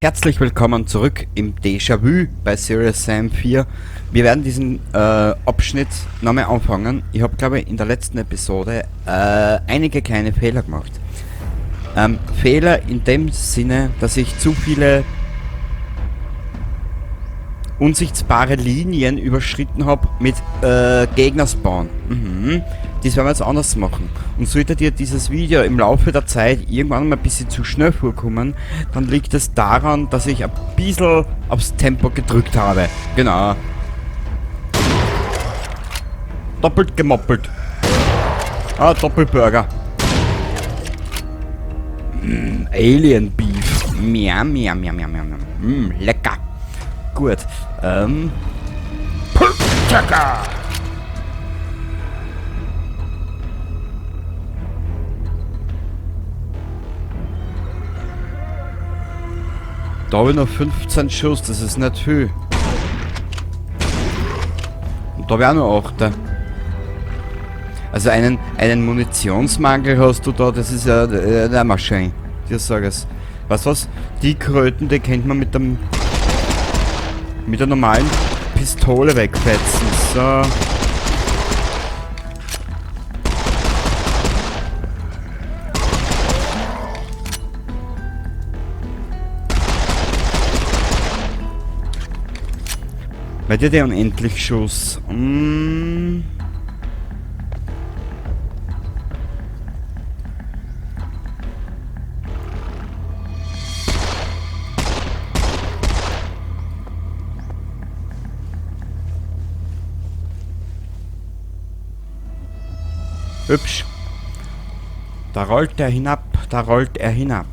Herzlich willkommen zurück im Déjà-vu bei Serious Sam 4. Wir werden diesen Abschnitt nochmal anfangen. Ich habe, glaube ich, in der letzten Episode einige kleine Fehler gemacht. Fehler in dem Sinne, dass ich zu viele unsichtbare Linien überschritten habe mit Gegnerspawn. Das werden wir jetzt anders machen. Und sollte dir dieses Video im Laufe der Zeit irgendwann mal ein bisschen zu schnell vorkommen, dann liegt es daran, dass ich ein bisschen aufs Tempo gedrückt habe. Genau. Doppelt gemoppelt. Doppelburger. Alien Beef. Miam, miam, miam, miam, miam. Lecker. Gut. Pultaka. Da habe ich noch 15 Schuss, das ist nicht viel. Und da wäre noch 8. Also einen Munitionsmangel hast du da, das ist ja der Maschine. Ich sage es. Weißt du was? Die Kröten, die kennt man mit der normalen Pistole wegfetzen. So. Bei dir der unendlich Schuss. Hübsch. Da rollt er hinab, da rollt er hinab.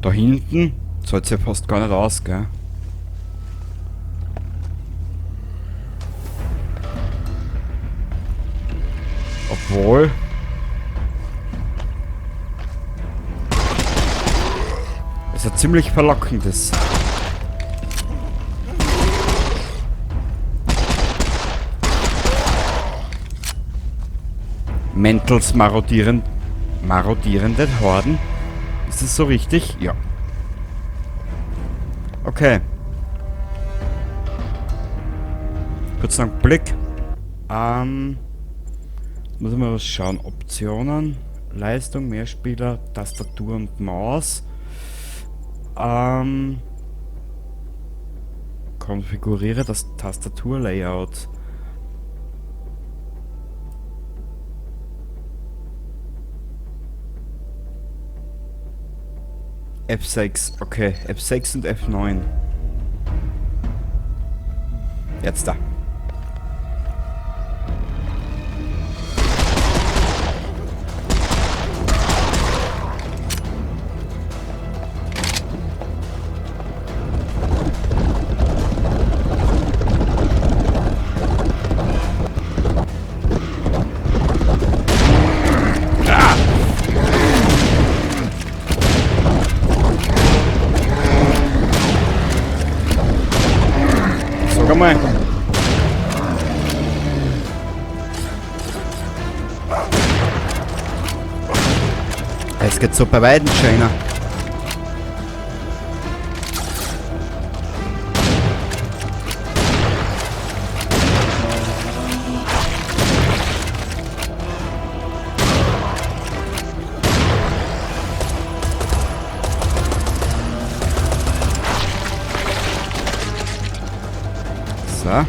Da hinten zahlt es ja fast gar nicht aus, gell? Obwohl... es ist ein ziemlich verlockendes. Mentals marodierende Horden. Ist das so richtig? Ja. Okay. Kurz einen Blick. Muss ich mal was schauen. Optionen. Leistung, Mehrspieler, Tastatur und Maus. Konfiguriere das Tastaturlayout. F6, okay. F6 und F9. Jetzt da. Mal. Es geht so bei beiden schöner. So.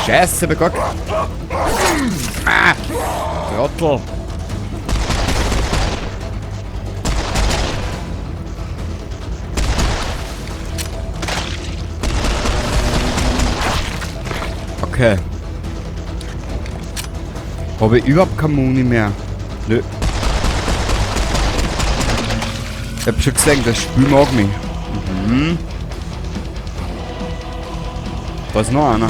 Scheiße, begock. Ah, Trottel. Okay. Habe ich überhaupt keine Muni mehr? Nö. Ich hab schon gesehen, das Spiel mag mich. Mhm. Da ist noch einer.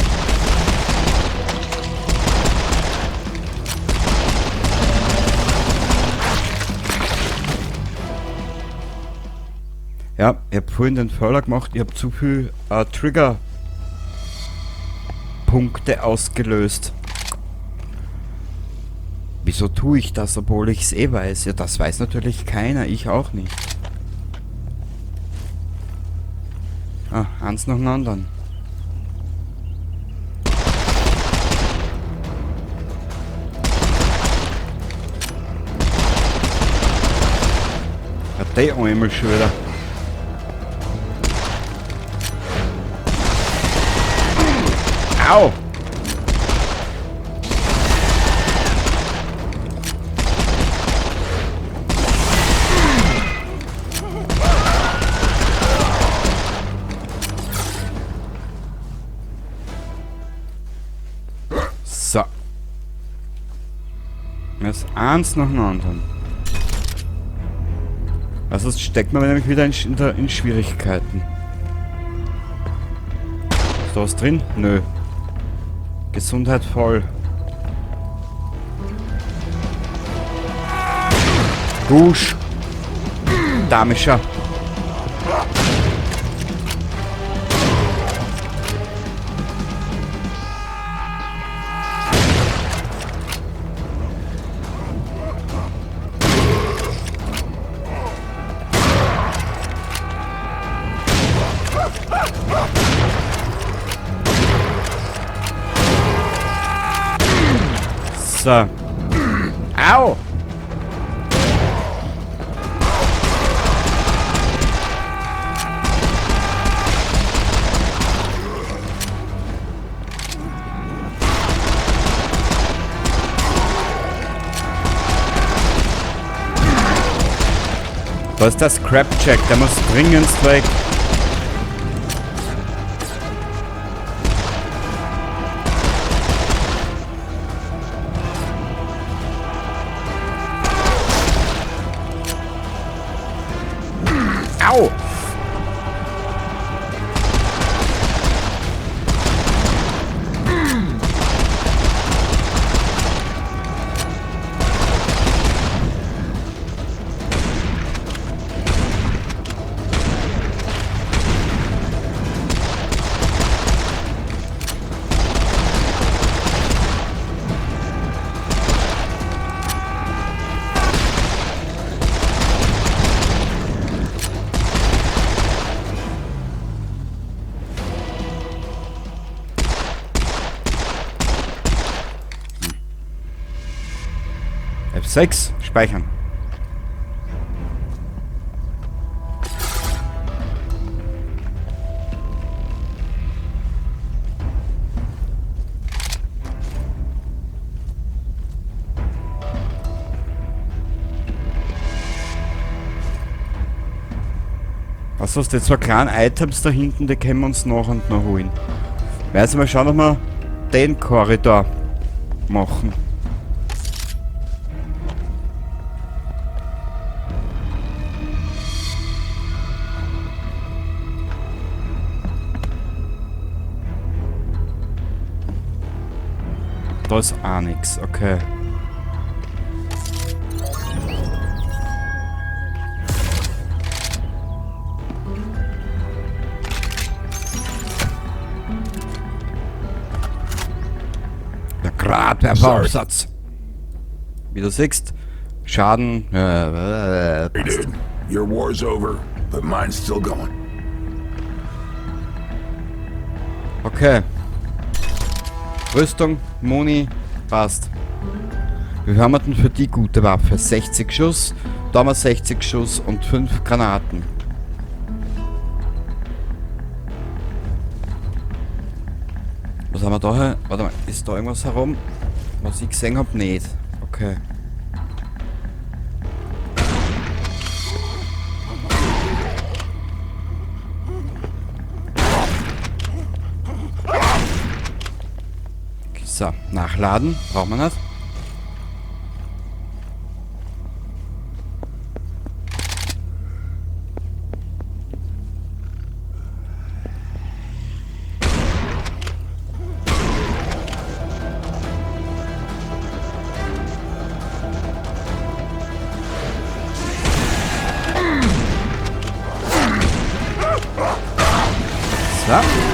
Ja, ich hab vorhin den Fehler gemacht, ich hab zu viel Trigger-Punkte ausgelöst. Wieso tue ich das, obwohl ich es eh weiß? Ja, das weiß natürlich keiner, ich auch nicht. Ah, eins nach dem anderen. Ja, der einmal schon wieder. Au! So. Jetzt eins nach dem anderen. Also das steckt man nämlich wieder in Schwierigkeiten. Ist da was drin? Nö. Gesundheit voll. Gusch. Damischer. So. Au! Da ist der Scrap-Check, der muss dringendst weg. Au! F6, speichern. Was hast du jetzt, so kleine Items da hinten, die können wir uns nach und nach holen. Weiß mal schauen, ob wir den Korridor machen. Da ist auch nix, okay. Der Gradwerfer-Aufsatz. Wie du siehst, Schaden. Hey dude, your war's over, but mine's still going. Okay. Rüstung, Muni, passt. Wie haben wir denn für die gute Waffe? 60 Schuss, da haben wir 60 Schuss und 5 Granaten. Was haben wir da? Warte mal, ist da irgendwas herum? Was ich gesehen habe? Nicht. Okay. So, nachladen. Braucht man das? So.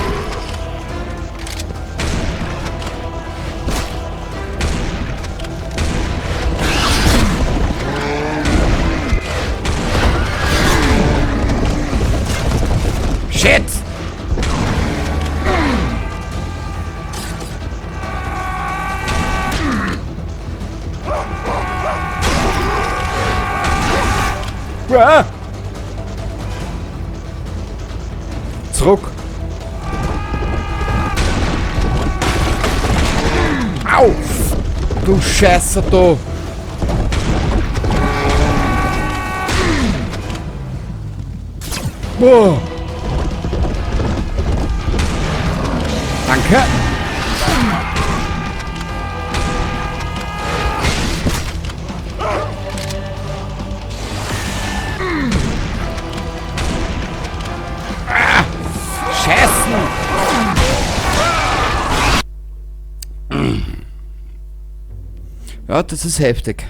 Shit! Ah! Zurück! Au! Du Scheiße, du! Boah! Danke! Ah! Scheißen! Ja, das ist heftig.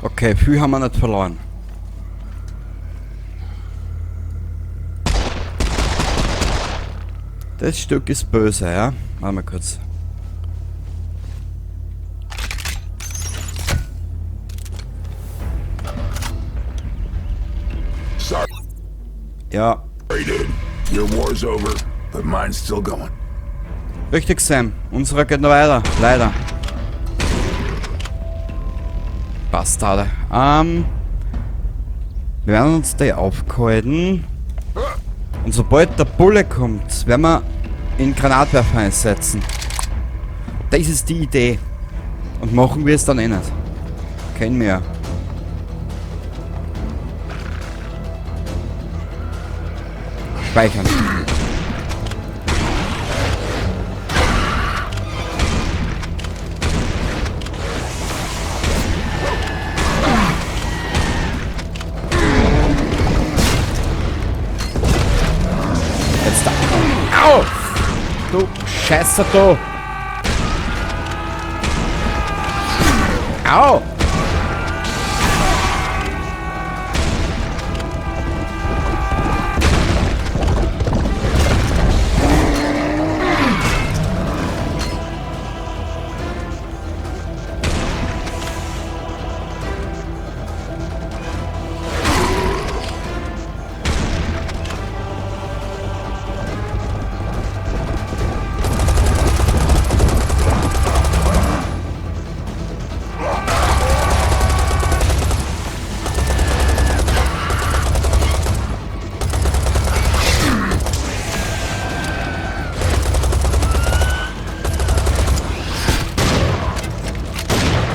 Okay, viel haben wir nicht verloren. Das Stück ist böse, ja? Warte mal kurz. Sorry, Ja, dude. Your war's over, but mine's still going. richtig, Sam. Unsere geht noch weiter. Leider. Bastarde. Wir werden uns da aufgehalten. Und sobald der Bulle kommt, werden wir in Granatwerfer einsetzen. Das ist die Idee. Und machen wir es dann eh nicht. Kennen wir ja. Speichern. Jetzt da. Au! Du Scheiße, du! Au!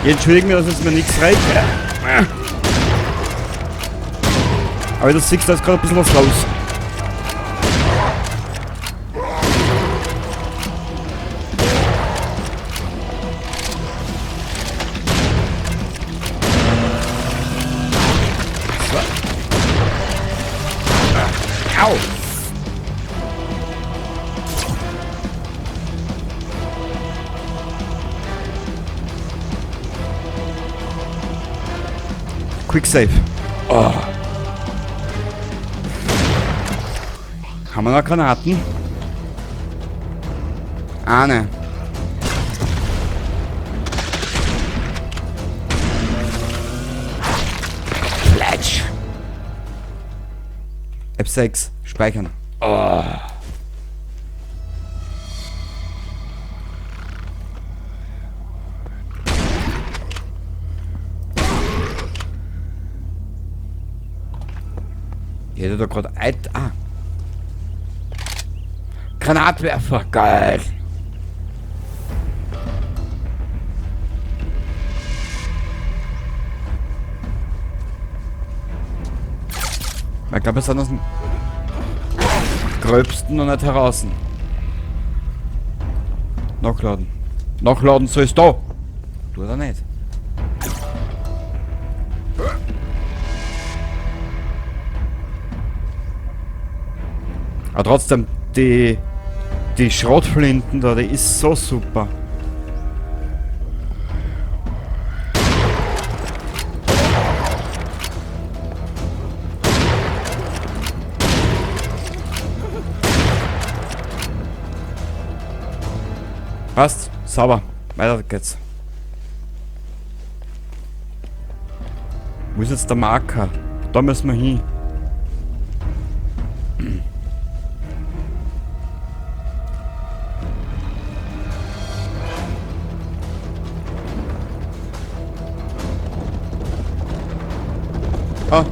Entschuldigen mir, dass es mir nichts reicht. Aber du siehst, da ist gerade ein bisschen was raus. So. Au! Quick Save. Oh. Haben wir noch Granaten? Eine. Fletch. F6. Speichern. Oh. Ich hätte da gerade Granatwerfer, geil. Ich glaube, wir sind aus dem Gröbsten noch nicht heraus. Nachladen. Nachladen soll es da. Du oder nicht? Aber trotzdem, die Schrotflinten da, die ist so super. Passt, sauber. Weiter geht's. Wo ist jetzt der Marker? Da müssen wir hin. Ah.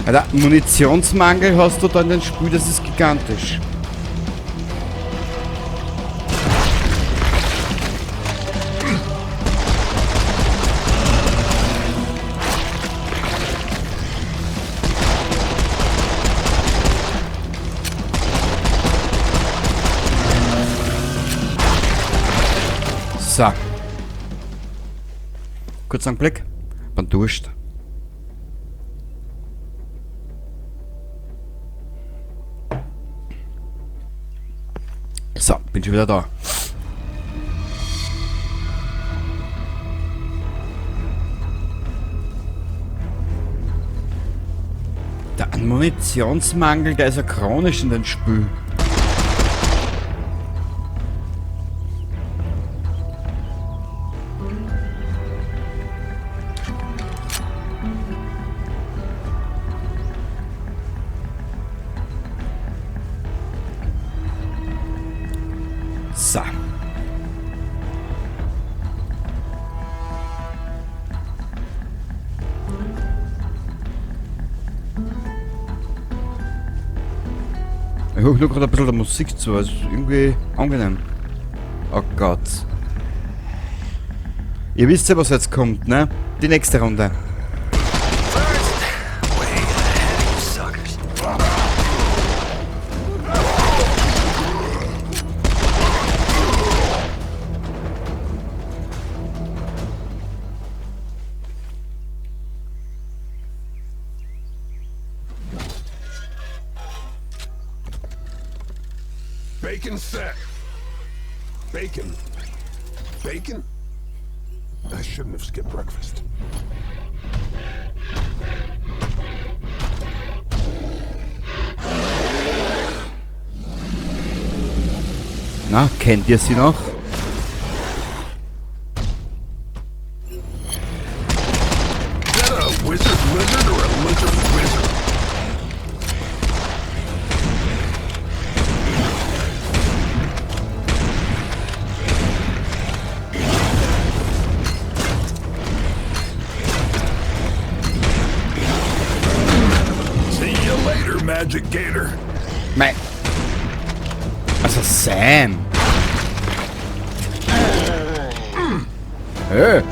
Alter, Munitionsmangel hast du da in dem Spiel, das ist gigantisch. So. Kurz einen Blick. Bin Durst. So, bin schon wieder da. Der Munitionsmangel, der ist ja chronisch in dem Spiel. So. Ich höre nur gerade ein bisschen der Musik zu, also irgendwie angenehm. Oh Gott. Ihr wisst ja, was jetzt kommt, ne? Die nächste Runde. Bacon set. Bacon. Bacon? I shouldn't have skipped breakfast. Na, kennt ihr sie noch? Is that a wizard lizard or a lizard wizard? Magic Gator. Mei. Also Sam. Hey.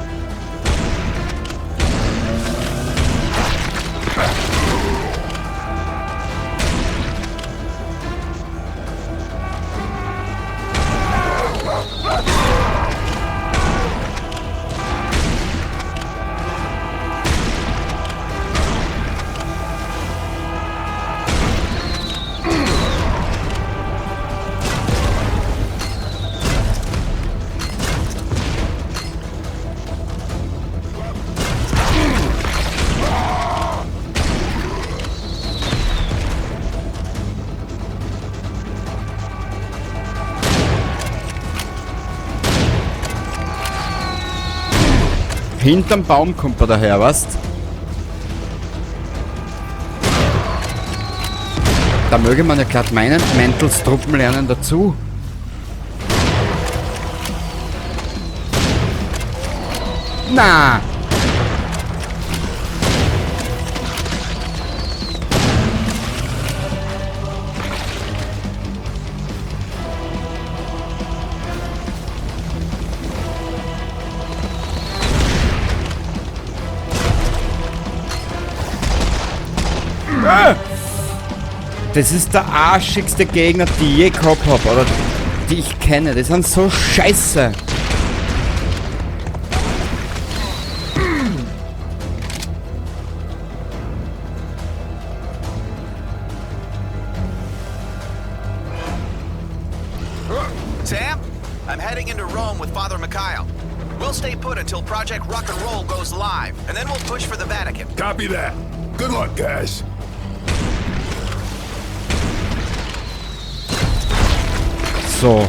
Hinterm Baum kommt er daher, weißt? Da möge man ja glatt meinen, Mentals Truppen lernen dazu. Na! Das ist der arschigste Gegner, die ich je gehabt habe, oder die ich kenne. Die sind so scheiße. Sam, I'm heading into Rome with Father Mikhail. We'll stay put until Project Rock and Roll goes live, and then we'll push for the Vatican. Copy that. Good luck, guys. So.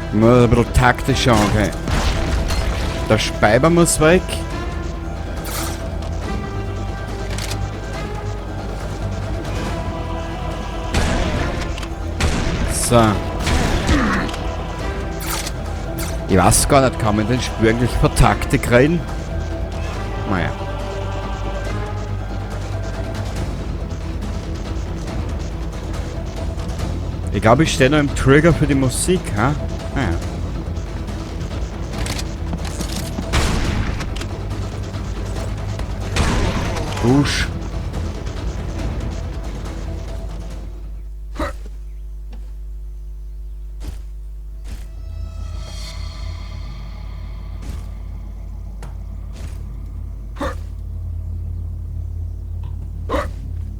Ich muss ein bisschen taktisch angehen. Der Speiber muss weg. So. Ich weiß gar nicht, kann man den Spiel eigentlich für Taktik reden? Naja. Ich glaube, ich stehe noch im Trigger für die Musik, ha? Naja. Busch.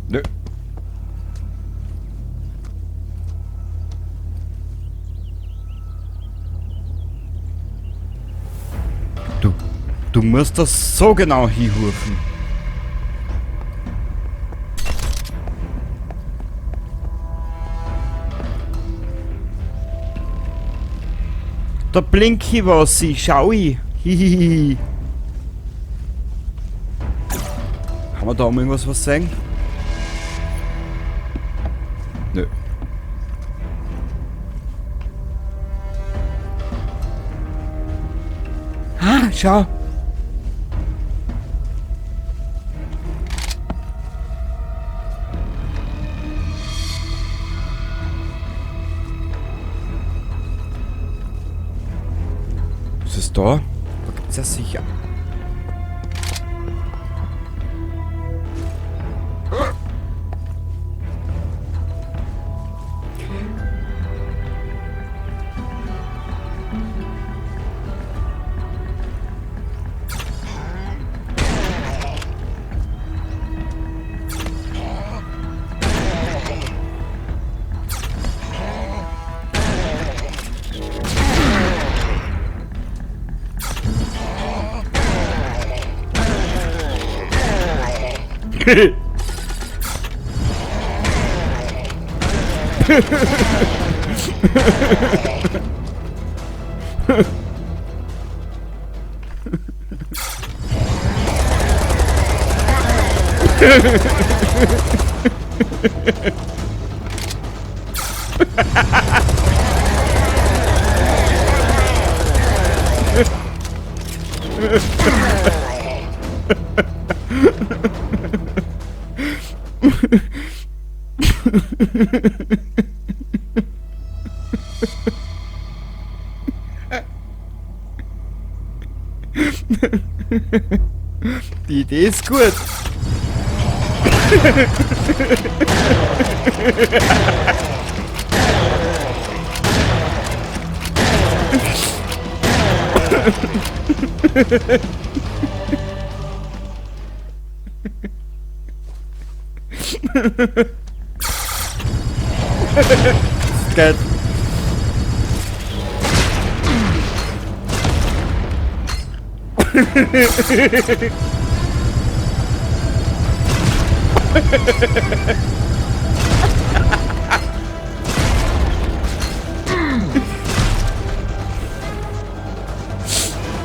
Nö. Du musst das so genau hinrufen. Da blinkt was, schau ich. Hihihi. Haben wir da um irgendwas was sagen? Nö. Ah, schau. Was ist da? Da gibt's ja sicher. Die Idee ist gut. Geil.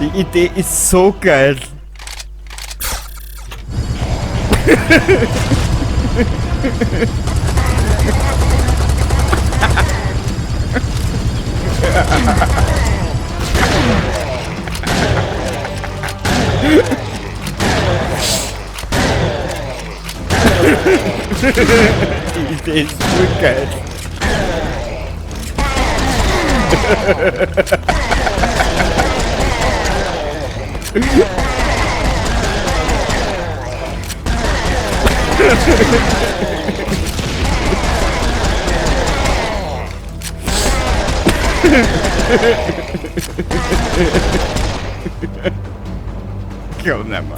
Die Idee ist so geil. Die Idee ist voll geil. Ich glaub nicht mehr.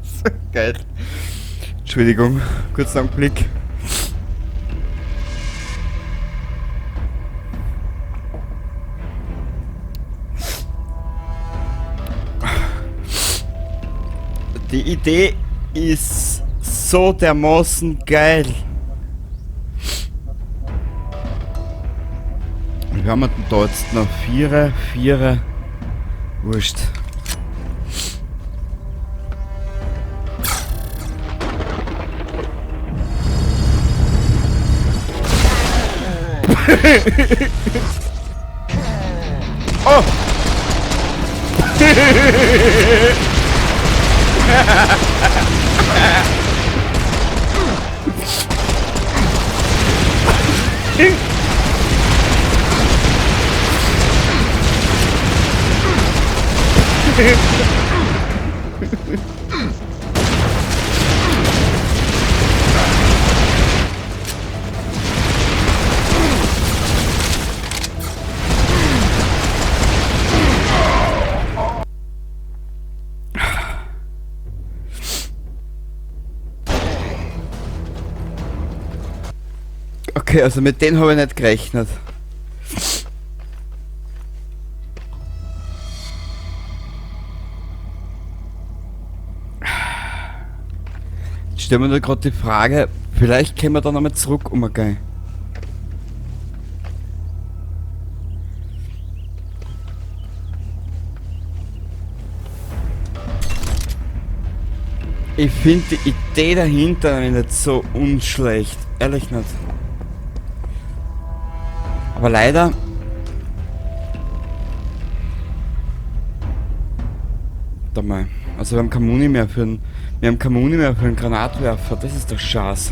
So geil. Entschuldigung, kurzen Augenblick. Die Idee ist so dermaßen geil. Wie haben wir denn da jetzt noch? Vierer. Wurscht. Oh! Okay, also mit denen habe ich nicht gerechnet. Jetzt stellen wir nur gerade die Frage, vielleicht können wir da nochmal zurück umgehen. Ich finde die Idee dahinter nicht so unschlecht, ehrlich nicht. Aber leider... Da mal. Also wir haben keine Muni mehr für einen... Wir haben keine Muni mehr für einen Granatwerfer. Das ist doch Schatz.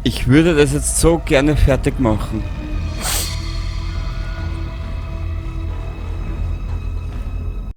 Ich würde das jetzt so gerne fertig machen.